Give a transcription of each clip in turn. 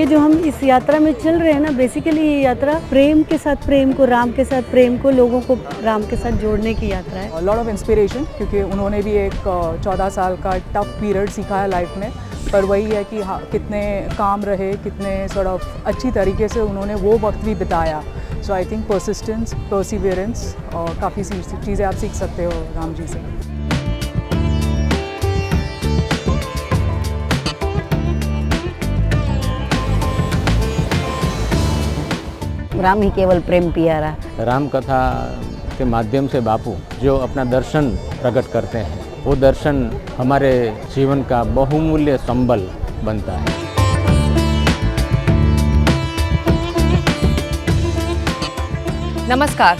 ये जो हम इस यात्रा में चल रहे हैं ना, बेसिकली ये यात्रा प्रेम के साथ प्रेम को, राम के साथ प्रेम को, लोगों को राम के साथ जोड़ने की यात्रा है। लॉट ऑफ इंस्पिरेशन, क्योंकि उन्होंने भी एक 14 साल का टफ पीरियड सीखा है लाइफ में, पर वही है कि हाँ, कितने काम रहे, कितने सॉर्ट ऑफ अच्छी तरीके से उन्होंने वो वक्त भी बिताया। सो आई थिंक परसिस्टेंस, परसिवियरेंस और काफ़ी चीज़ें आप सीख सकते हो राम जी से। राम ही केवल प्रेम पियारा। राम कथा के माध्यम से बापू जो अपना दर्शन प्रकट करते हैं, वो दर्शन हमारे जीवन का बहुमूल्य संबल बनता है। नमस्कार।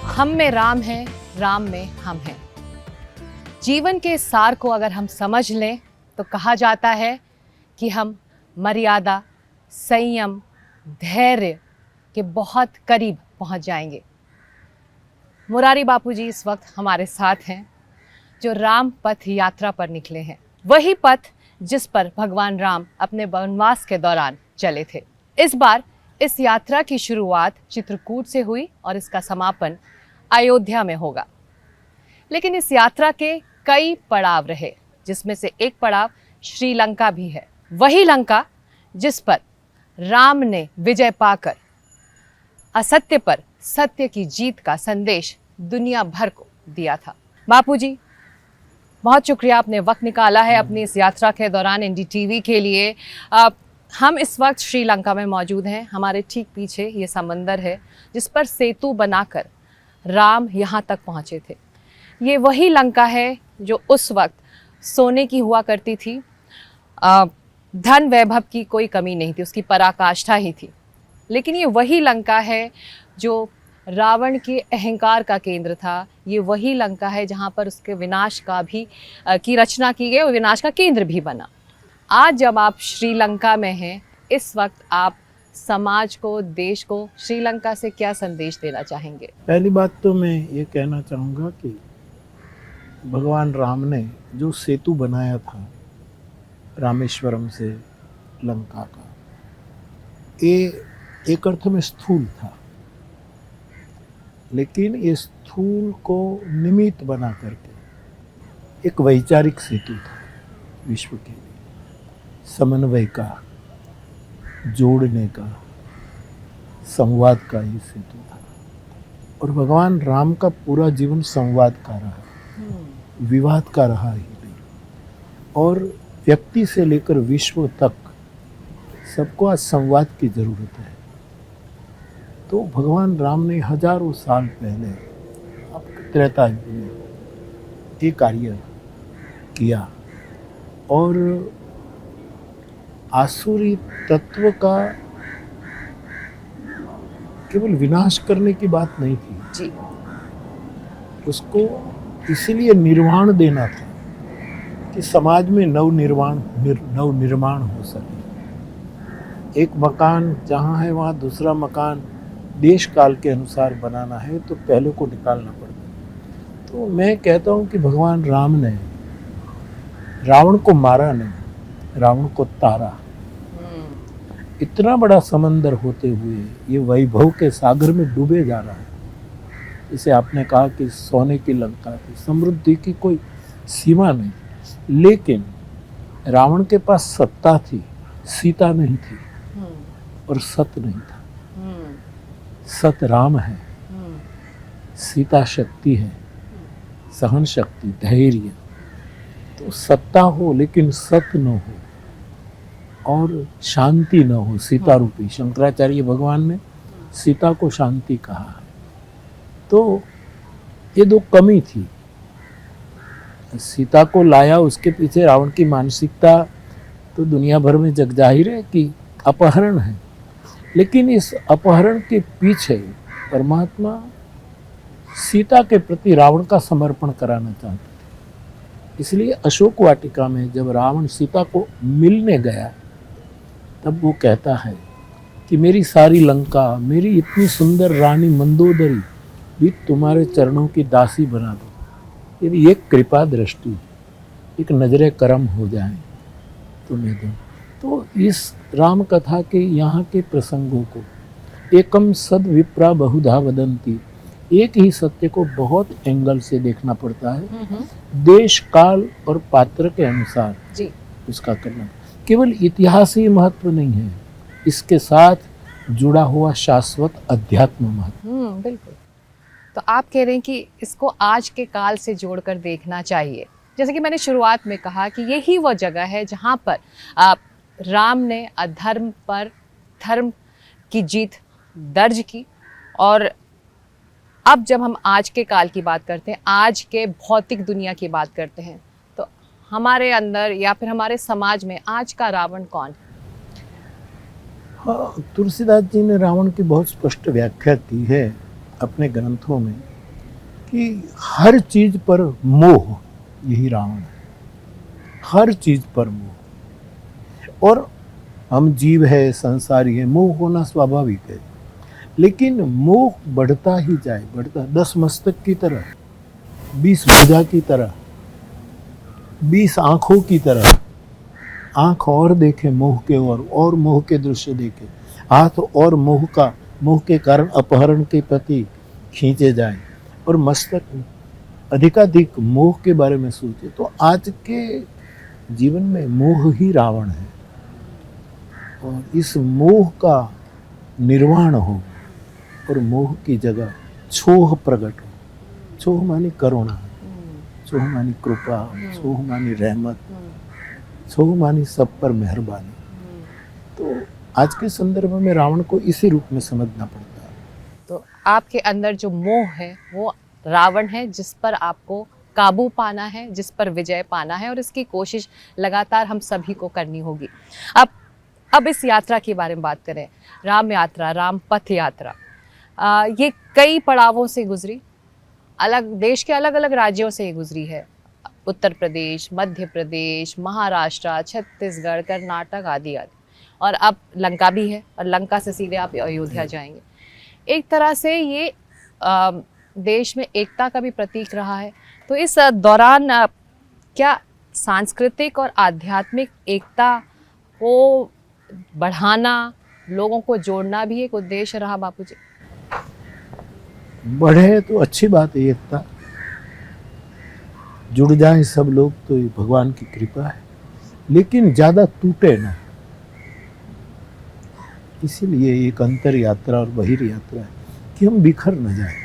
हम में राम है, राम में हम हैं। जीवन के सार को अगर हम समझ लें तो कहा जाता है कि हम मर्यादा, संयम, धैर्य के बहुत करीब पहुंच जाएंगे। मुरारी बापूजी इस वक्त हमारे साथ हैं, जो राम पथ यात्रा पर निकले हैं। वही पथ जिस पर भगवान राम अपने वनवास के दौरान चले थे। इस बार इस यात्रा की शुरुआत चित्रकूट से हुई और इसका समापन अयोध्या में होगा। लेकिन इस यात्रा के कई पड़ाव रहे, जिसमें से एक पड़ाव श्रीलंका भी है। वही लंका जिस पर राम ने विजय पाकर असत्य पर सत्य की जीत का संदेश दुनिया भर को दिया था। बापूजी, बहुत शुक्रिया, आपने वक्त निकाला है अपनी इस यात्रा के दौरान एनडीटीवी के लिए। हम इस वक्त श्रीलंका में मौजूद हैं। हमारे ठीक पीछे ये समंदर है जिस पर सेतु बनाकर राम यहाँ तक पहुँचे थे। ये वही लंका है जो उस वक्त सोने की हुआ करती थी। धन वैभव की कोई कमी नहीं थी, उसकी पराकाष्ठा ही थी। लेकिन ये वही लंका है जो रावण के अहंकार का केंद्र था। ये वही लंका है जहाँ पर उसके विनाश का भी की रचना की गई और विनाश का केंद्र भी बना। आज जब आप श्रीलंका में हैं, इस वक्त आप समाज को, देश को श्रीलंका से क्या संदेश देना चाहेंगे? पहली बात तो मैं ये कहना चाहूँगा कि भगवान राम ने जो सेतु बनाया था रामेश्वरम से लंका का, ये एक अर्थ में स्थूल था, लेकिन ये स्थूल को निमित्त बना करके एक वैचारिक सेतु था विश्व के लिए, समन्वय का, जोड़ने का, संवाद का ये सेतु था। और भगवान राम का पूरा जीवन संवाद का रहा, विवाद का रहा ही नहीं। और व्यक्ति से लेकर विश्व तक सबको आज संवाद की जरूरत है। तो भगवान राम ने हजारों साल पहले त्रेता युग में ये कार्य किया और आसुरी तत्व का केवल विनाश करने की बात नहीं थी जी। उसको इसीलिए निर्वाण देना था कि समाज में नवनिर्माण हो सके। एक मकान जहाँ है वहाँ दूसरा मकान देश काल के अनुसार बनाना है तो पहले को निकालना पड़ता। तो मैं कहता हूँ कि भगवान राम ने रावण को मारा नहीं, रावण को तारा। इतना बड़ा समंदर होते हुए ये वैभव के सागर में डूबे जा रहा है। जैसे आपने कहा कि सोने की लंका थी, समृद्धि की कोई सीमा नहीं, लेकिन रावण के पास सत्ता थी, सीता नहीं थी और सत नहीं था। सत राम है, सीता शक्ति है, सहन शक्ति, धैर्य। तो सत्ता हो लेकिन सत न हो और शांति न हो, सीता रूपी। शंकराचार्य भगवान ने सीता को शांति कहा है। तो ये दो कमी थी। सीता को लाया, उसके पीछे रावण की मानसिकता तो दुनिया भर में जग जाहिर है कि अपहरण है, लेकिन इस अपहरण के पीछे परमात्मा सीता के प्रति रावण का समर्पण कराना चाहते थे। इसलिए अशोक वाटिका में जब रावण सीता को मिलने गया तब वो कहता है कि मेरी सारी लंका, मेरी इतनी सुंदर रानी मंदोदरी भी तुम्हारे चरणों की दासी बना दो। यदि एक कृपा दृष्टि, एक नजरे करम हो जाए तो मैं दूँ। तो इस राम कथा के यहाँ के प्रसंगों को एकम सद विप्रा बहुधा वदंती, एक ही सत्य को बहुत एंगल से देखना पड़ता है, देश काल और पात्र के अनुसार जी उसका करना। केवल इतिहास ही महत्व नहीं है, इसके साथ जुड़ा हुआ शाश्वत अध्यात्म महत्व। बिल्कुल। तो आप कह रहे हैं कि इसको आज के काल से जोड़कर देखना चाहिए। जैसे कि मैंने शुरुआत में कहा कि यही वो जगह है जहाँ पर राम ने अधर्म पर धर्म की जीत दर्ज की। और अब जब हम आज के काल की बात करते हैं, आज के भौतिक दुनिया की बात करते हैं, तो हमारे अंदर या फिर हमारे समाज में आज का रावण कौन है? हाँ, तुलसीदास जी ने रावण की बहुत स्पष्ट व्याख्या की है अपने ग्रंथों में कि हर चीज पर मोह, यही रावण है, हर चीज पर मोह। और हम जीव है, संसारी है, मोह होना स्वाभाविक है, लेकिन मोह बढ़ता ही जाए, बढ़ता, 10 मस्तक की तरह, 20 भुजा की तरह, 20 आंखों की तरह, आंख और देखे मोह के और मोह के दृश्य देखे, हाथ और मोह के कारण अपहरण के प्रति खींचे जाए, और मस्तक अधिकाधिक मोह के बारे में सोचे। तो आज के जीवन में मोह ही रावण है, और इस मोह का निर्वाण हो और मोह की जगह छोह प्रकट हो। छोह मानी करुणा, छोह मानी कृपा, छोह मानी रहमत, छोह मानी सब पर मेहरबानी। तो आज के संदर्भ में रावण को इसी रूप में समझना पड़ता है। तो आपके अंदर जो मोह है वो रावण है, जिस पर आपको काबू पाना है, जिस पर विजय पाना है, और इसकी कोशिश लगातार हम सभी को करनी होगी। अब इस यात्रा के बारे में बात करें, राम यात्रा, राम पथ यात्रा, ये कई पड़ावों से गुजरी, देश के अलग अलग राज्यों से ये गुजरी है। उत्तर प्रदेश, मध्य प्रदेश, महाराष्ट्र, छत्तीसगढ़, कर्नाटक आदि आदि, और अब लंका भी है, और लंका से सीधे आप अयोध्या जाएंगे। एक तरह से ये देश में एकता का भी प्रतीक रहा है। तो इस दौरान क्या सांस्कृतिक और आध्यात्मिक एकता को बढ़ाना, लोगों को जोड़ना भी एक उद्देश्य रहा बापूजी? बढ़े तो अच्छी बात है, एकता जुड़ जाए सब लोग तो ये भगवान की कृपा है, लेकिन ज्यादा टूटे ना। इसीलिए एक अंतर यात्रा और बहिर यात्रा है कि हम बिखर न जाए।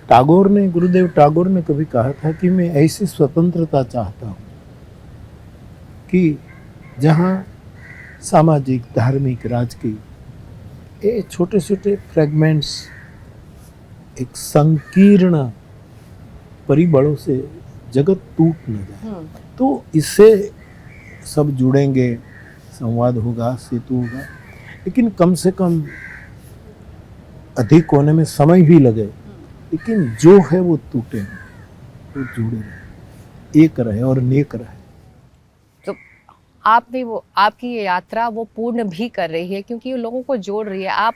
गुरुदेव टैगोर ने कभी कहा था कि मैं ऐसी स्वतंत्रता चाहता हूं कि जहां सामाजिक, धार्मिक, राजकीय ये छोटे छोटे फ्रेगमेंट्स एक संकीर्ण परिबलों से जगत टूट न जाए। तो इससे सब जुड़ेंगे, संवाद होगा, सेतु होगा, लेकिन कम से कम अधिक होने में समय भी लगे, लेकिन जो है वो टूटे नहीं, वो जुड़े रहे, एक रहे और नेक रहे। तो आपकी ये यात्रा वो पूर्ण भी कर रही है, क्योंकि ये लोगों को जोड़ रही है। आप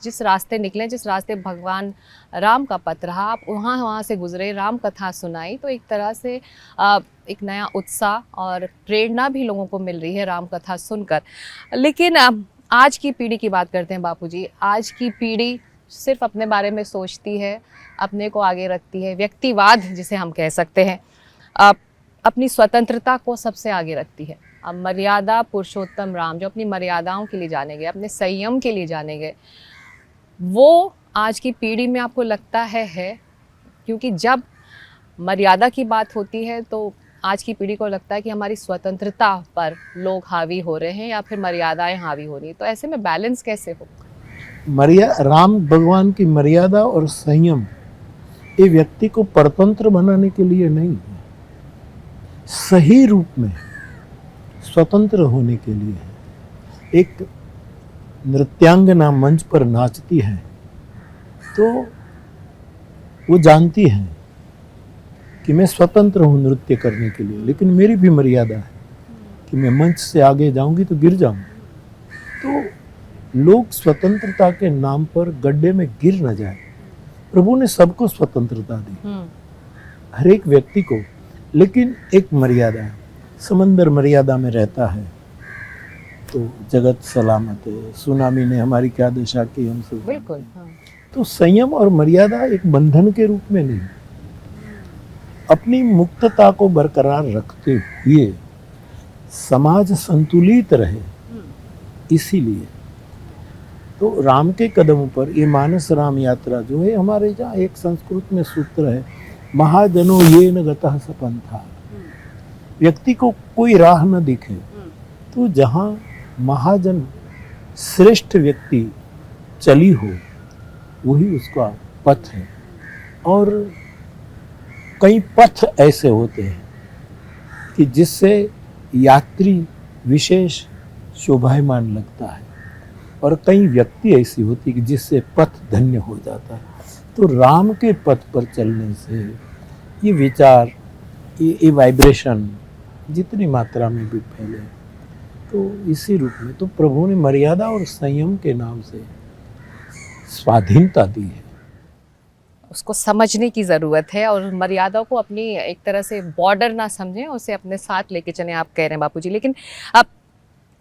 जिस रास्ते निकले, जिस रास्ते भगवान राम का पथ रहा, आप वहाँ से गुजरे, राम कथा सुनाई, तो एक तरह से एक नया उत्साह और प्रेरणा भी लोगों को मिल रही है राम कथा सुनकर। लेकिन आज की पीढ़ी की बात करते हैं बापूजी। आज की पीढ़ी सिर्फ अपने बारे में सोचती है, अपने को आगे रखती है, व्यक्तिवाद जिसे हम कह सकते हैं, अपनी स्वतंत्रता को सबसे आगे रखती है। अब मर्यादा पुरुषोत्तम राम जो अपनी मर्यादाओं के लिए जाने गए, अपने संयम के लिए जाने गए, वो आज की पीढ़ी में आपको लगता है? क्योंकि जब मर्यादा की बात होती है तो आज की पीढ़ी को लगता है कि हमारी स्वतंत्रता पर लोग हावी हो रहे हैं या फिर मर्यादाएं हावी हो रही हैं। तो ऐसे में बैलेंस कैसे हो? राम भगवान की मर्यादा और संयम ये व्यक्ति को परतंत्र बनाने के लिए नहीं है, सही रूप में स्वतंत्र होने के लिए है। एक नृत्यांगना मंच पर नाचती है तो वो जानती है कि मैं स्वतंत्र हूँ नृत्य करने के लिए, लेकिन मेरी भी मर्यादा है कि मैं मंच से आगे जाऊंगी तो गिर जाऊंगी। तो लोग स्वतंत्रता के नाम पर गड्ढे में गिर न जाए। प्रभु ने सबको स्वतंत्रता दी, हर एक व्यक्ति को, लेकिन एक मर्यादा है। समंदर मर्यादा में रहता है तो जगत सलामत है। सुनामी ने हमारी क्या दशा की हमसे। बिल्कुल हाँ। तो संयम और मर्यादा एक बंधन के रूप में नहीं, अपनी मुक्तता को बरकरार रखते हुए समाज संतुलित रहे, इसीलिए तो राम के कदमों पर ये मानस राम यात्रा जो है, हमारे जहाँ एक संस्कृत में सूत्र है, महाजनो ये न गतः सपंथा। व्यक्ति को कोई राह न दिखे तो जहाँ महाजन श्रेष्ठ व्यक्ति चली हो वही उसका पथ है। और कई पथ ऐसे होते हैं कि जिससे यात्री विशेष शोभायमान लगता है, और कई व्यक्ति ऐसी होती है कि जिससे पथ धन्य हो जाता है। तो राम के पथ पर चलने से ये विचार, ये वाइब्रेशन जितनी मात्रा में भी फैले, तो इसी रूप में तो प्रभु ने मर्यादा और संयम के नाम से स्वाधीनता दी है। उसको समझने की ज़रूरत है और मर्यादा को अपनी एक तरह से बॉर्डर ना समझें, उसे अपने साथ लेके चलें, आप कह रहे हैं बापूजी। लेकिन अब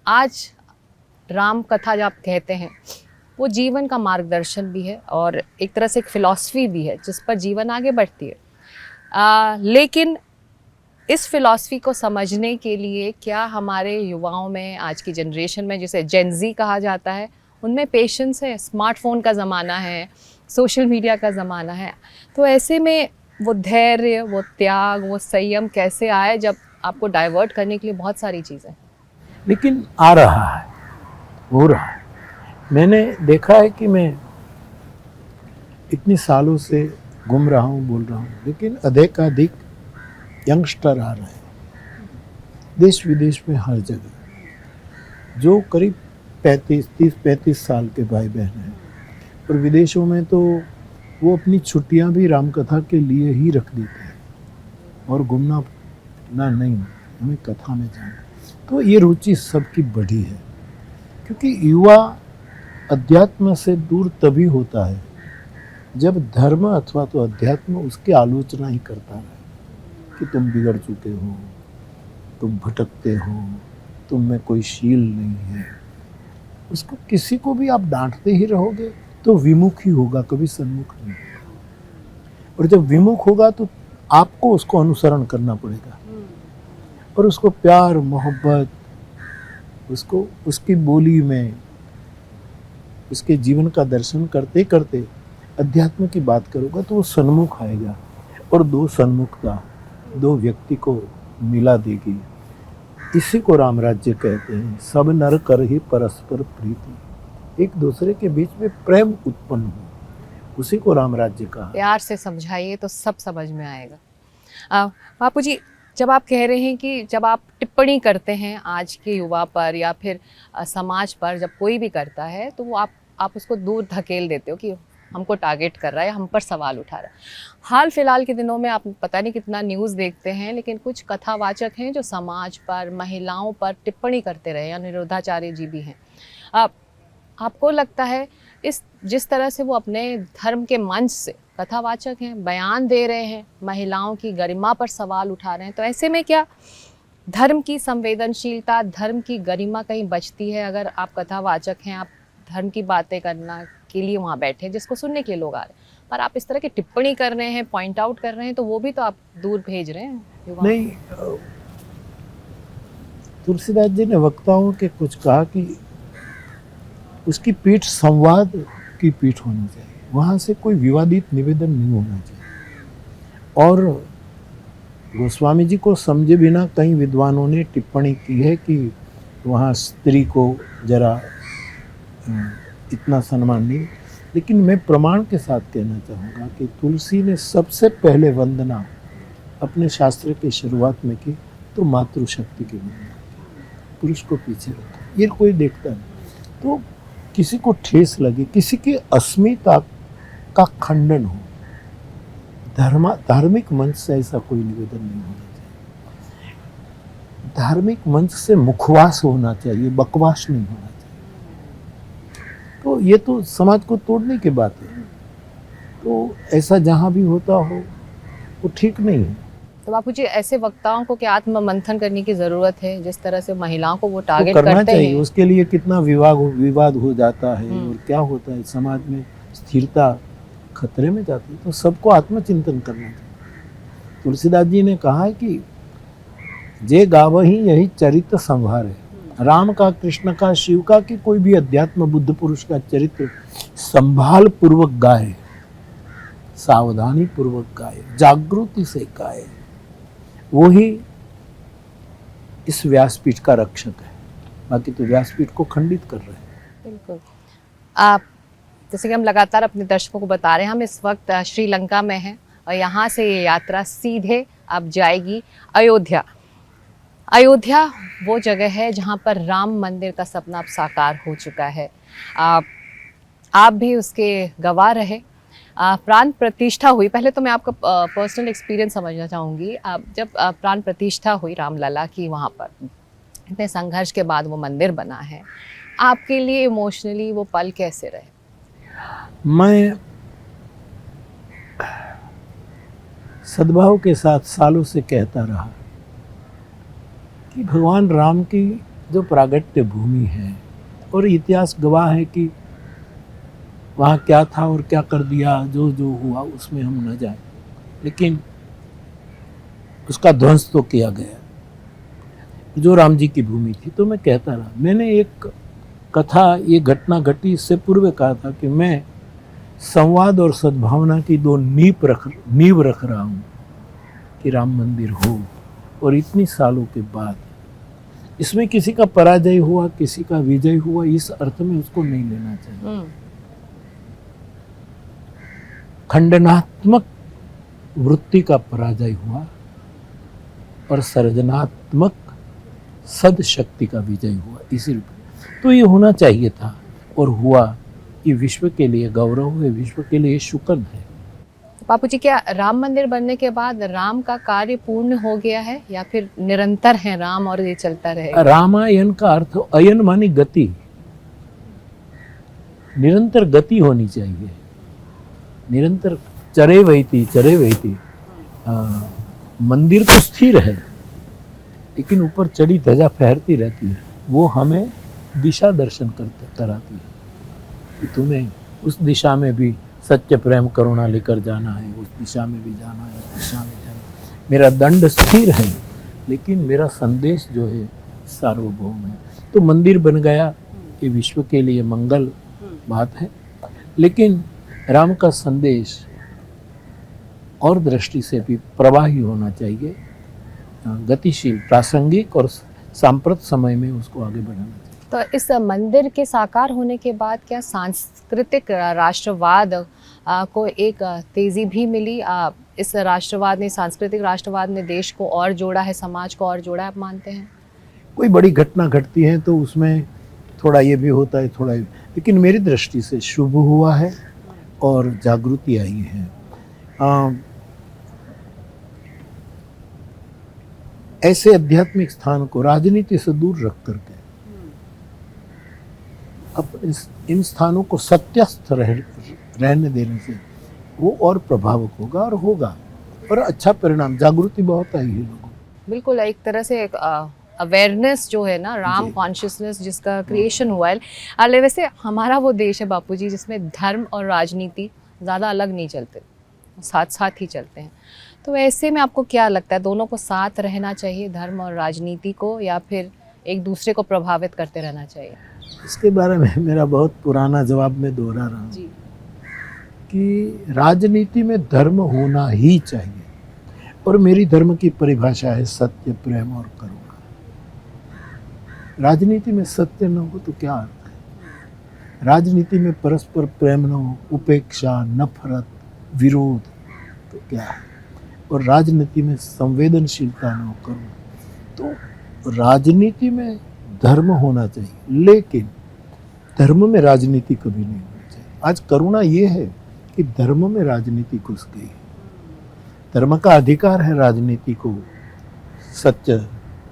आज राम कथा जब आप कहते हैं वो जीवन का मार्गदर्शन भी है और एक तरह से एक फ़िलॉसफी भी है जिस पर जीवन आगे बढ़ती है। लेकिन इस फ़िलॉसफी को समझने के लिए क्या हमारे युवाओं में, आज की जनरेशन में जिसे जेन ज़ी कहा जाता है, उनमें पेशेंस है? स्मार्टफोन का ज़माना है, सोशल मीडिया का ज़माना है, तो ऐसे में वो धैर्य, वो त्याग, वो संयम कैसे आए जब आपको डाइवर्ट करने के लिए बहुत सारी चीज़ें? लेकिन आ रहा है, हो रहा है। मैंने देखा है कि मैं इतने सालों से घूम रहा हूँ, बोल रहा हूँ, लेकिन अधिक यंगस्टर आ रहे हैं देश विदेश में, हर जगह, जो करीब 30-35 साल के भाई बहन हैं। और विदेशों में तो वो अपनी छुट्टियां भी रामकथा के लिए ही रख देते हैं, और घूमना ना नहीं, हमें कथा में जाना। तो ये रुचि सबकी बढ़ी है, क्योंकि युवा अध्यात्म से दूर तभी होता है जब धर्म अथवा तो अध्यात्म उसकी आलोचना ही करता है कि तुम बिगड़ चुके हो, तुम भटकते हो, तुम में कोई शील नहीं है। उसको किसी को भी आप डांटते ही रहोगे तो विमुख ही होगा, कभी सन्मुख नहीं होगा। और जब विमुख होगा तो आपको उसको अनुसरण करना पड़ेगा और उसको प्यार मोहब्बत, उसको उसकी बोली में, उसके जीवन का दर्शन करते करते अध्यात्म की बात करोगा तो वो सन्मुख आएगा, और दो सन्मुखता दो व्यक्ति को मिला देगी। इसी को राम राज्य कहते हैं। सब नर कर ही परस्पर प्रीति, एक दूसरे के बीच में प्रेम उत्पन्न हो, उसी को राम राज्य कहा। प्यार से समझाइए तो सब समझ में आएगा। बापूजी, जब आप कह रहे हैं कि जब आप टिप्पणी करते हैं आज के युवा पर या फिर समाज पर, जब कोई भी करता है तो वो आप उसको दूर धकेल देते हो कि हमको टारगेट कर रहा है, हम पर सवाल उठा रहा है। हाल फिलहाल के दिनों में आप पता नहीं कितना न्यूज़ देखते हैं, लेकिन कुछ कथावाचक हैं जो समाज पर, महिलाओं पर टिप्पणी करते रहे, या निरोधाचार्य जी भी हैं। आपको लगता है इस जिस तरह से वो अपने धर्म के मंच से कथावाचक हैं, बयान दे रहे हैं, महिलाओं की गरिमा पर सवाल उठा रहे हैं, तो ऐसे में क्या धर्म की संवेदनशीलता, धर्म की गरिमा कहीं बचती है? अगर आप कथावाचक हैं, आप धर्म की बातें करना के लिए वहाँ बैठे, जिसको सुनने के लिए लोग आ रहे हैं, पर आप इस तरह की टिप्पणी कर रहे हैं, पॉइंट आउट कर रहे हैं, तो वो भी तो आप दूर भेज रहे हैं। नहीं, तुलसीदास जी ने वक्ताओं के कुछ कहा कि उसकी पीठ संवाद की पीठ होनी चाहिए, वहाँ से कोई विवादित निवेदन नहीं होना चाहिए। और गोस्वामी जी को समझे बिना कई विद्वानों ने टिप्पणी की है कि वहाँ स्त्री को जरा इतना सम्मान नहीं, लेकिन मैं प्रमाण के साथ कहना चाहूँगा कि तुलसी ने सबसे पहले वंदना अपने शास्त्र के शुरुआत में की तो मातृशक्ति की वंदना की, पुरुष को पीछे रखा, ये कोई देखता नहीं। तो किसी को ठेस लगे, किसी की अस्मिता का खंडन हो, धार्मिक मंच से ऐसा कोई निवेदन नहीं होना चाहिए। धार्मिक मंच से मुखवास होना चाहिए, बकवास नहीं होना चाहिए। तो ये तो समाज को तोड़ने की बात है। तो ऐसा जहाँ भी होता हो वो ठीक नहीं है। तो बापूजी ऐसे वक्ताओं को क्या आत्म मंथन करने की जरूरत है, जिस तरह से महिलाओं को वो तो टारगेट करना करते चाहिए। हैं? उसके लिए कितना विवाद हो जाता है और क्या होता है, समाज में स्थिरता खतरे में जाती है। तो सबको आत्मचिंतन करना चाहिए। तुलसीदास जी ने कहा है कि जे गावही यही चरित्र संभारे, राम का, कृष्ण का, शिव का, कि कोई भी अध्यात्म बुद्ध पुरुष का चरित्र संभाल पूर्वक गाए, सावधानी पूर्वक गाए, जागृति से गाए, वो ही इस व्यासपीठ का रक्षक है। बाकी तो व्यासपीठ को खंडित कर रहे हैं। बिल्कुल। आप जैसे कि हम लगातार अपने दर्शकों को बता रहे हैं, हम इस वक्त श्रीलंका में हैं और यहाँ से ये यात्रा सीधे अब जाएगी अयोध्या। अयोध्या वो जगह है जहाँ पर राम मंदिर का सपना अब साकार हो चुका है। आप भी उसके गवाह रहे। प्राण प्रतिष्ठा हुई, पहले तो मैं आपका पर्सनल एक्सपीरियंस समझना चाहूँगी। आप जब प्राण प्रतिष्ठा हुई रामलला की, वहाँ पर इतने संघर्ष के बाद वो मंदिर बना है, आपके लिए इमोशनली वो पल कैसे रहे? मैं सद्भाव के साथ सालों से कहता रहा कि भगवान राम की जो प्रागट्य भूमि है, और इतिहास गवाह है कि वहाँ क्या था और क्या कर दिया, जो जो हुआ उसमें हम न जाएं, लेकिन उसका ध्वंस तो किया गया जो राम जी की भूमि थी। तो मैं कहता रहा, मैंने एक कथा, ये घटना घटी इससे पूर्व कहा था कि मैं संवाद और सद्भावना की दो नींव रख रहा हूँ कि राम मंदिर हो। और इतनी सालों के बाद इसमें किसी का पराजय हुआ, किसी का विजय हुआ, इस अर्थ में उसको नहीं लेना चाहिए। खंडनात्मक वृत्ति का पराजय हुआ और सृजनात्मक सद शक्ति का विजय हुआ, इसी रूप में। तो ये होना चाहिए था और हुआ। ये विश्व के लिए गौरव है, विश्व के लिए शुकन है। बापूजी, क्या राम मंदिर बनने के बाद राम का कार्य पूर्ण हो गया है या फिर निरंतर है राम और ये चलता रहेगा? रामायण का अर्थ अयन मानी गति, निरंतर गति होनी चाहिए, निरंतर चरे वहीती। मंदिर तो स्थिर है लेकिन ऊपर चढ़ी ध्वजा फहरती रहती है, वो हमें दिशा दर्शन कराती है कि तुम्हें उस दिशा में भी सत्य प्रेम करुणा लेकर जाना है, उस दिशा में भी जाना है, उस दिशा में जाना है। मेरा दंड स्थिर है लेकिन मेरा संदेश जो है सार्वभौम है। तो मंदिर बन गया, ये विश्व के लिए मंगल बात है, लेकिन राम का संदेश और दृष्टि से भी प्रवाही होना चाहिए, गतिशील, प्रासंगिक और सांप्रत समय में उसको आगे बढ़ाना चाहिए। तो इस मंदिर के साकार होने के बाद क्या सांस्कृतिक राष्ट्रवाद को एक तेजी भी मिली? इस राष्ट्रवाद ने, सांस्कृतिक राष्ट्रवाद ने देश को और जोड़ा है, समाज को और जोड़ा है, आप मानते हैं? कोई बड़ी घटना घटती है तो उसमें थोड़ा ये भी होता है, थोड़ा ये, लेकिन मेरी दृष्टि से शुभ हुआ है और जागृति आई है। ऐसे आध्यात्मिक स्थान को राजनीति से दूर रख करके अब इन स्थानों को सत्यस्थ रहने देने से वो और प्रभावक होगा और अच्छा परिणाम, जागृति बहुत आई है लोगों को। बिल्कुल, एक तरह से एक अवेयरनेस जो है ना, राम कॉन्शियसनेस जिसका क्रिएशन हुआ है। वैसे हमारा वो देश है बापूजी जिसमें धर्म और राजनीति ज़्यादा अलग नहीं चलते, साथ साथ ही चलते हैं। तो ऐसे में आपको क्या लगता है, दोनों को साथ रहना चाहिए, धर्म और राजनीति को, या फिर एक दूसरे को प्रभावित करते रहना चाहिए? इसके बारे में मेरा बहुत पुराना जवाब मैं दोहरा रहा हूँ कि राजनीति में धर्म होना ही चाहिए, और मेरी धर्म की परिभाषा है सत्य, प्रेम और करुणा। राजनीति में सत्य न हो तो क्या अर्थ है? राजनीति में परस्पर प्रेम न हो, उपेक्षा, नफरत, विरोध, तो क्या है? और राजनीति में संवेदनशीलता न हो, करुणा, तो राजनीति में धर्म होना चाहिए, लेकिन धर्म में राजनीति कभी नहीं होनी चाहिए। आज करुणा ये है कि धर्म में राजनीति घुस गई है। धर्म का अधिकार है राजनीति को सत्य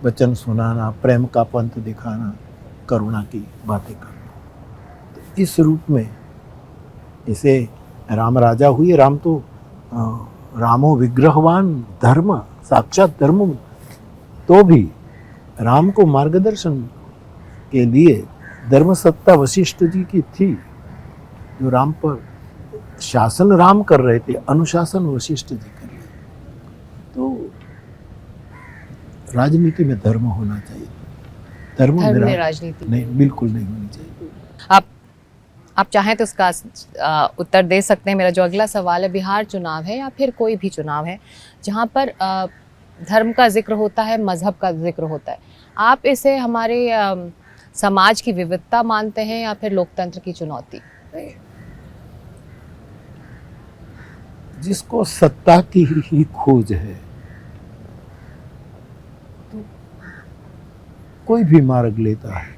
वचन सुनाना, प्रेम का पंथ दिखाना, करुणा की बातें करना। तो इस रूप में इसे राम राजा हुए, राम तो रामो विग्रहवान धर्म, साक्षात धर्म, तो भी राम को मार्गदर्शन के लिए धर्म सत्ता वशिष्ठ जी की थी, जो राम पर शासन राम कर रहे थे, अनुशासन वशिष्ठ जी कर रहे थे। तो राजनीति में धर्म होना चाहिए, धर्म में राजनीति नहीं, बिल्कुल नहीं होनी चाहिए। आप चाहें तो इसका उत्तर दे सकते हैं। मेरा जो अगला सवाल है, बिहार चुनाव है या फिर कोई भी चुनाव है जहाँ पर धर्म का जिक्र होता है, मजहब का जिक्र होता है, आप इसे हमारे समाज की विविधता मानते हैं या फिर लोकतंत्र की चुनौती? जिसको सत्ता की ही खोज है तो कोई भी मार्ग लेता है।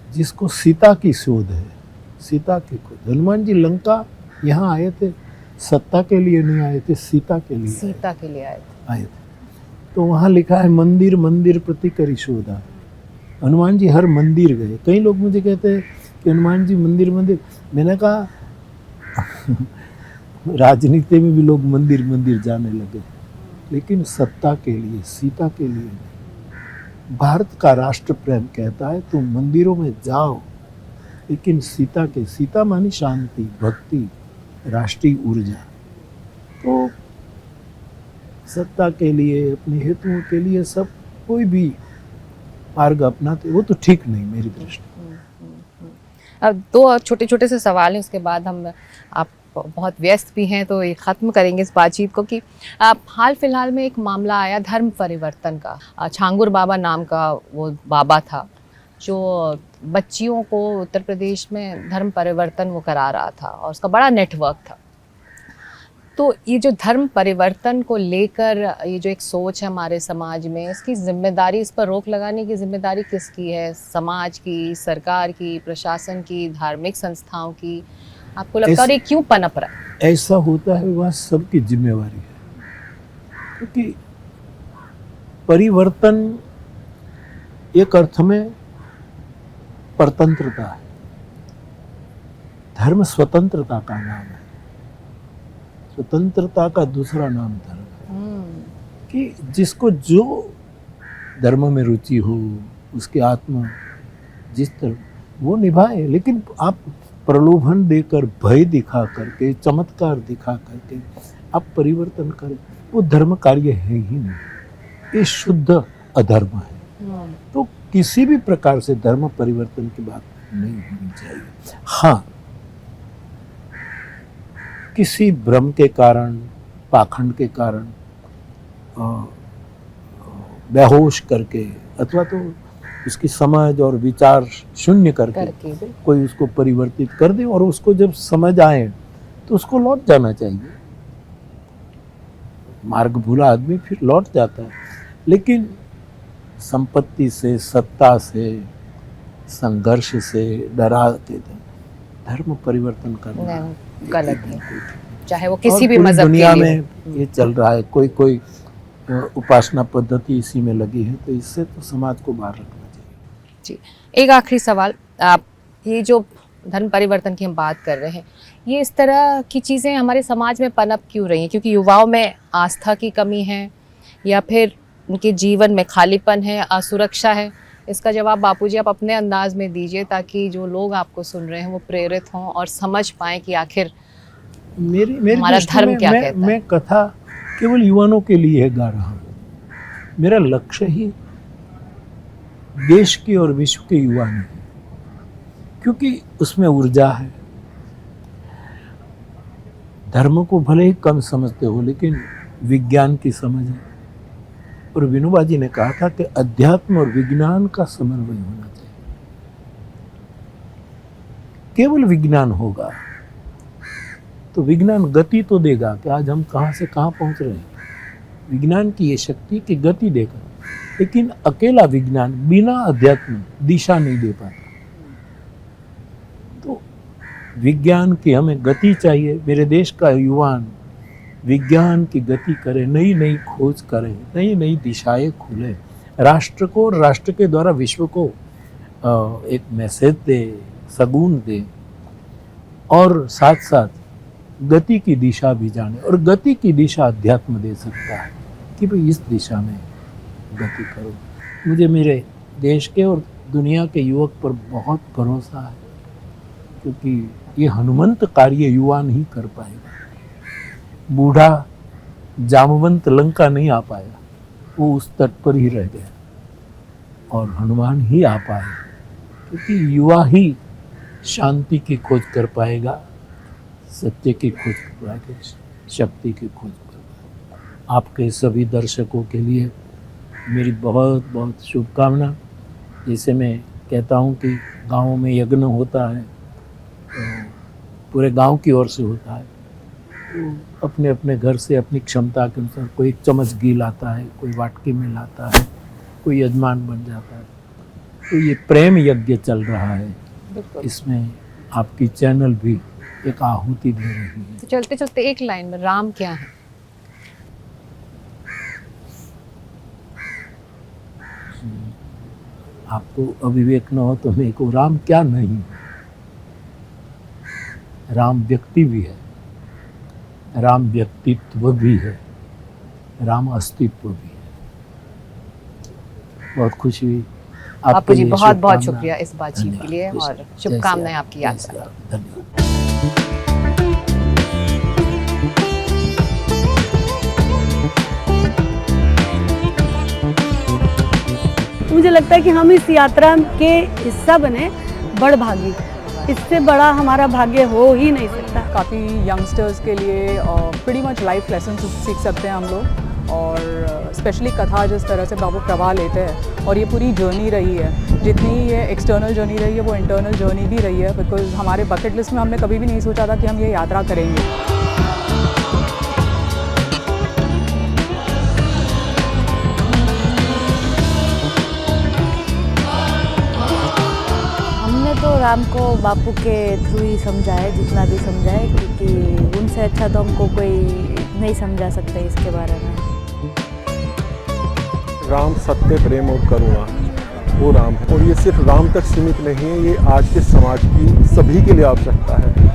जिसको सीता की शोध है, सीता की खोज, हनुमान जी लंका यहाँ आए थे, सत्ता के लिए नहीं आए थे, सीता के लिए, सीता के लिए आए थे। तो वहाँ लिखा है मंदिर मंदिर प्रति करी शोधा। हनुमान जी हर मंदिर गए। कई लोग मुझे कहते हैं कि हनुमान जी मंदिर मंदिर, मैंने कहा राजनीति में भी लोग मंदिर मंदिर जाने लगे, लेकिन सत्ता के लिए, सीता के लिए नहीं। भारत का राष्ट्र प्रेम कहता है तुम मंदिरों में जाओ, लेकिन सीता के, सीता मानी शांति, भक्ति, राष्ट्रीय ऊर्जा। तो सत्ता के लिए, अपने हेतुओं के लिए सब कोई भी मार्ग अपनाते, वो तो ठीक नहीं मेरी दृष्टि। अब दो छोटे छोटे से सवाल हैं, उसके बाद हम, आप बहुत व्यस्त भी हैं तो ये ख़त्म करेंगे इस बातचीत को, कि हाल फिलहाल में एक मामला आया धर्म परिवर्तन का। छांगुर बाबा नाम का वो बाबा था जो बच्चियों को उत्तर प्रदेश में धर्म परिवर्तन वो करा रहा था और उसका बड़ा नेटवर्क था। तो ये जो धर्म परिवर्तन को लेकर ये जो एक सोच है हमारे समाज में, इसकी जिम्मेदारी, इस पर रोक लगाने की जिम्मेदारी किसकी है? समाज की, सरकार की, प्रशासन की, धार्मिक संस्थाओं की? आपको लगता है ये क्यों पनप रहा है? ऐसा होता है, वह सबकी जिम्मेवारी है, क्योंकि परिवर्तन एक अर्थ में परतंत्रता है। धर्म स्वतंत्रता का नाम है, स्वतंत्रता का दूसरा नाम धर्म है। कि जिसको जो धर्म में रुचि हो, उसकी आत्मा जिस तरह वो निभाए, लेकिन आप प्रलोभन देकर, भय दिखा करके, चमत्कार दिखा करके आप परिवर्तन करें, वो धर्म कार्य है ही नहीं, ये शुद्ध अधर्म है। तो किसी भी प्रकार से धर्म परिवर्तन की बात नहीं होनी चाहिए। हाँ, किसी भ्रम के कारण, पाखंड के कारण, बेहोश करके, अथवा तो उसकी समझ और विचार शून्य करके कोई उसको परिवर्तित कर दे, और उसको जब समझ आए तो उसको लौट जाना चाहिए। मार्ग भूला आदमी फिर लौट जाता है, लेकिन संपत्ति से, सत्ता से, संघर्ष से डरा के धर्म परिवर्तन करना गलत है, चाहे वो किसी भी मजहब दुनिया में ये चल रहा है। कोई उपासना पद्धति इसी में लगी है, तो इससे तो समाज को बाहर रखना चाहिए। जी, एक आखिरी सवाल, आप ये जो धर्म परिवर्तन की हम बात कर रहे हैं, ये इस तरह की चीज़ें हमारे समाज में पनप क्यों रही हैं? क्योंकि युवाओं में आस्था की कमी है, या फिर उनके जीवन में खालीपन है, असुरक्षा है? इसका जवाब बापूजी आप अपने अंदाज में दीजिए, ताकि जो लोग आपको सुन रहे हैं वो प्रेरित हों और समझ पाएं कि आखिर हमारा धर्म क्या कहता है। मैं कथा केवल युवाओं के लिए गा रहा हूँ। मेरा लक्ष्य ही देश की और विश्व के युवा में है, क्योंकि उसमें ऊर्जा है। धर्म को भले ही कम समझते हो, लेकिन विज्ञान की समझ है। और विनोबा जी ने कहा था कि अध्यात्म और विज्ञान का समन्वय होना चाहिए। केवल विज्ञान होगा तो विज्ञान गति तो देगा कि आज हम कहाँ से कहाँ पहुँच रहे हैं। विज्ञान की ये शक्ति कि गति देगा, लेकिन अकेला विज्ञान बिना अध्यात्म दिशा नहीं दे पाता। तो विज्ञान की हमें गति चाहिए। मेरे देश का युवान विज्ञान की गति करे, नई नई खोज करे, नई नई दिशाएं खुले, राष्ट्र को और राष्ट्र के द्वारा विश्व को एक मैसेज दे, सगुन दे, और साथ साथ गति की दिशा भी जाने, और गति की दिशा अध्यात्म दे सकता है कि भाई इस दिशा में गति करो। मुझे मेरे देश के और दुनिया के युवक पर बहुत भरोसा है, क्योंकि ये हनुमंत कार्य युवा नहीं कर पाएगा। बूढ़ा जामवंत लंका नहीं आ पाया, वो उस तट पर ही रह गया, और हनुमान ही आ पाए, क्योंकि युवा ही शांति की खोज कर पाएगा, सत्य की खोज कर पाएगा, शक्ति की खोज कर पाएगा। आपके सभी दर्शकों के लिए मेरी बहुत बहुत शुभकामना। जैसे मैं कहता हूँ कि गाँव में यज्ञ होता है तो पूरे गांव की ओर से होता है, तो अपने अपने घर से अपनी क्षमता के अनुसार कोई एक चम्मच घी लाता है, कोई वाटकी में लाता है, कोई यजमान बन जाता है। तो ये प्रेम यज्ञ चल रहा है, इसमें आपकी चैनल भी एक आहुति दे रही है। तो चलते चलते एक लाइन में राम क्या है? आपको अविवेक न हो तो मेरे को राम क्या नहीं है। राम व्यक्ति भी है, राम व्यक्तित्व भी है, राम अस्तित्व भी है। बहुत खुशी हुई। आपको जी बहुत बहुत शुभकामनाएं। शुक्रिया इस बातचीत के लिए, और शुभकामनाएं आपकी यात्रा। धन्यवाद। मुझे लगता है कि हम इस यात्रा के हिस्सा बने बड़भागी, इससे बड़ा हमारा भाग्य हो ही नहीं सकता। काफ़ी यंगस्टर्स के लिए प्रीटी मच लाइफ लेसन सीख सकते हैं हम लोग, और स्पेशली कथा जिस तरह से बाबू प्रभा लेते हैं, और ये पूरी जर्नी रही है, जितनी ये एक्सटर्नल जर्नी रही है वो इंटरनल जर्नी भी रही है, बिकॉज हमारे बकेट लिस्ट में हमने कभी भी नहीं सोचा था कि हम ये यात्रा करेंगे। तो राम को बापू के थ्रू ही समझा है, जितना भी समझा है, क्योंकि उनसे अच्छा तो हमको कोई नहीं समझा सकता इसके बारे में। राम सत्य, प्रेम और करुणा, वो राम है, और ये सिर्फ राम तक सीमित नहीं है, ये आज के समाज की सभी के लिए आवश्यकता है।